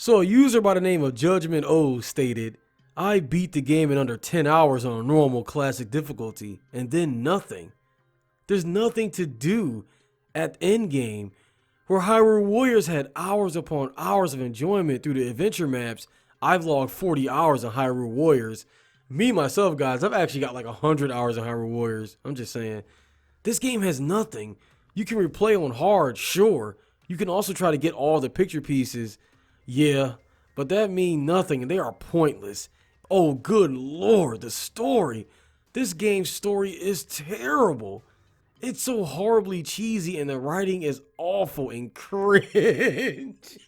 So a user by the name of Judgement stated, I beat the game in under 10 hours on a normal classic difficulty, and then nothing. There's nothing to do at endgame. Where Hyrule Warriors had hours upon hours of enjoyment through the adventure maps, I've logged 40 hours on Hyrule Warriors. Me, myself, guys, I've actually got like 100 hours on Hyrule Warriors. I'm just saying. This game has nothing. You can replay on hard, sure. You can also try to get all the picture pieces. Yeah, but that means nothing and they are pointless. Oh, good lord, the story. This game's story is terrible. It's so horribly cheesy and the writing is awful and cringe.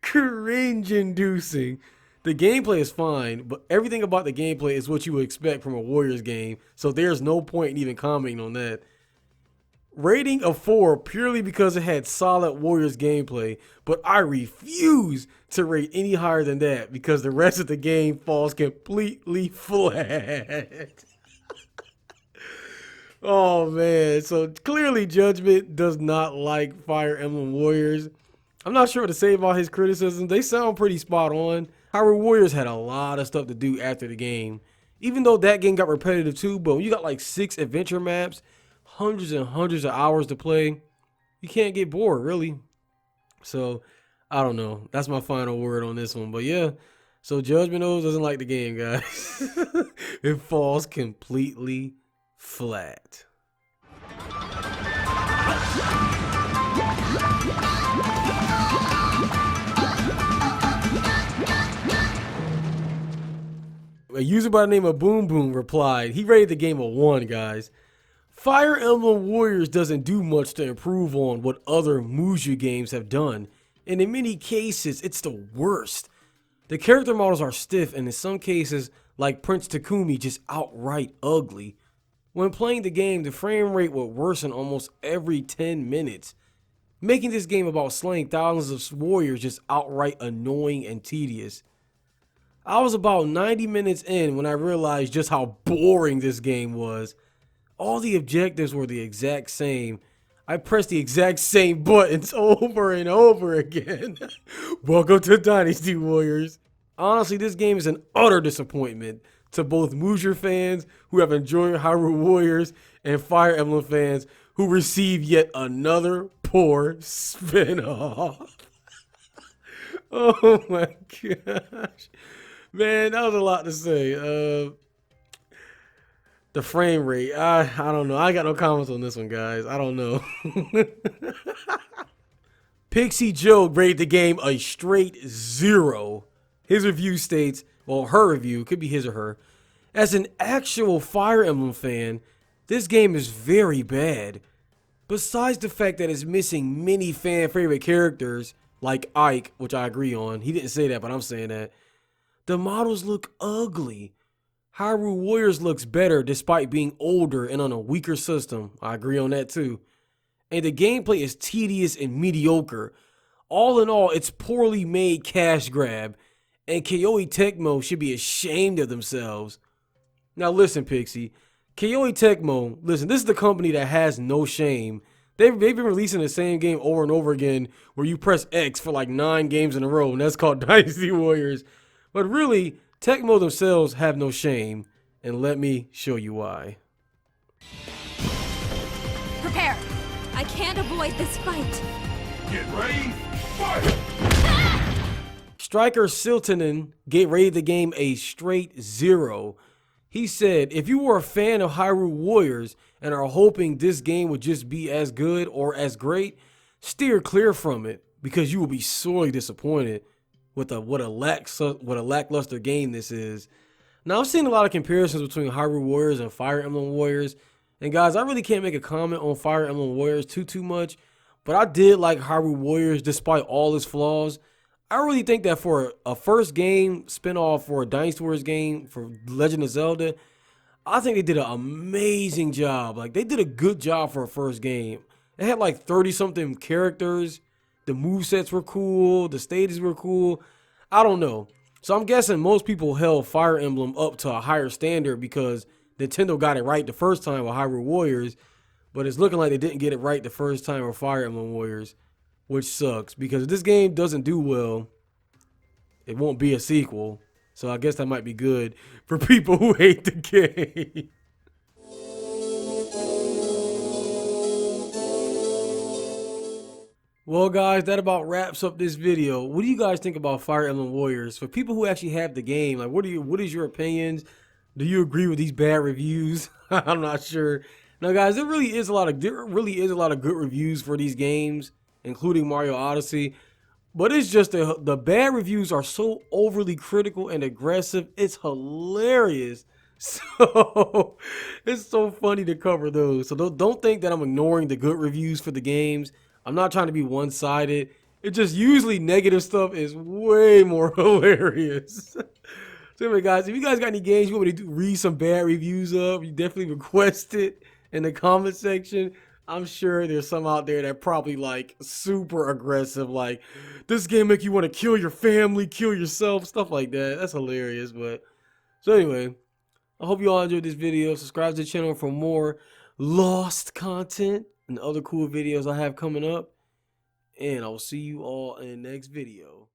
Cringe-inducing. The gameplay is fine, but everything about the gameplay is what you would expect from a Warriors game, so there's no point in even commenting on that. Rating of 4 purely because it had solid Warriors gameplay, but I refuse to rate any higher than that because the rest of the game falls completely flat. Oh man, so clearly Judgement does not like Fire Emblem Warriors. I'm not sure what to say about his criticisms. They sound pretty spot on. Hyrule Warriors had a lot of stuff to do after the game. Even though that game got repetitive too, but when you got like 6 adventure maps, hundreds and hundreds of hours to play, you can't get bored, really. So, I don't know. That's my final word on this one. But yeah, so Judgement doesn't like the game, guys. It falls completely flat. A user by the name of Boom Boom replied, he rated the game a 1, guys. Fire Emblem Warriors doesn't do much to improve on what other Muju games have done, and in many cases, it's the worst. The character models are stiff and in some cases, like Prince Takumi, just outright ugly. When playing the game, the frame rate would worsen almost every 10 minutes, making this game about slaying thousands of warriors just outright annoying and tedious. I was about 90 minutes in when I realized just how boring this game was. All the objectives were the exact same. I pressed the exact same buttons over and over again. Welcome to Dynasty Warriors. Honestly, this game is an utter disappointment to both Muju fans who have enjoyed Hyrule Warriors and Fire Emblem fans who receive yet another poor spin-off. Oh my gosh. Man, that was a lot to say. The frame rate, I don't know. I got no comments on this one, guys. I don't know. Pixie Joe rated the game a straight 0. His review states, well, her review, could be his or her. As an actual Fire Emblem fan, this game is very bad. Besides the fact that it's missing many fan favorite characters, like Ike, which I agree on. He didn't say that, but I'm saying that. The models look ugly. Hyrule Warriors looks better despite being older and on a weaker system. I agree on that too. And the gameplay is tedious and mediocre. All in all, it's poorly made cash grab. And Koei Tecmo should be ashamed of themselves. Now listen, Pixie. Koei Tecmo, listen, this is the company that has no shame. They've been releasing the same game over and over again where you press X for like 9 games in a row, and that's called Dynasty Warriors. But really, Tecmo themselves have no shame, and let me show you why. Prepare! I can't avoid this fight. Get ready, fight! Striker Siltonen rated the game a straight 0. He said, if you were a fan of Hyrule Warriors and are hoping this game would just be as good or as great, steer clear from it because you will be sorely disappointed with what a lackluster game this is. Now, I've seen a lot of comparisons between Hyrule Warriors and Fire Emblem Warriors. And guys, I really can't make a comment on Fire Emblem Warriors too much. But I did like Hyrule Warriors despite all its flaws. I really think that for a first game spinoff for a Dynasty Warriors game for Legend of Zelda, I think they did an amazing job. Like, they did a good job for a first game. It had like 30-something characters. The movesets were cool. The stages were cool. I don't know. So I'm guessing most people held Fire Emblem up to a higher standard because Nintendo got it right the first time with Hyrule Warriors. But it's looking like they didn't get it right the first time with Fire Emblem Warriors. which sucks because if this game doesn't do well, it won't be a sequel. So I guess that might be good for people who hate the game. Well, guys, that about wraps up this video. What do you guys think about Fire Emblem Warriors? For people who actually have the game, like, what is your opinions? Do you agree with these bad reviews? I'm not sure. Now, guys, there really is a lot of good reviews for these games, including Mario Odyssey. But it's just the bad reviews are so overly critical and aggressive. It's hilarious. So it's so funny to cover those. So don't think that I'm ignoring the good reviews for the games. I'm not trying to be one-sided. It just usually negative stuff is way more hilarious. So anyway, guys, if you guys got any games you want me to read some bad reviews of, you definitely request it in the comment section. I'm sure there's some out there that probably like super aggressive, like this game make you want to kill your family, kill yourself, stuff like that. That's hilarious. But so anyway, I hope you all enjoyed this video. Subscribe to the channel for more Lost content and other cool videos I have coming up. And I will see you all in the next video.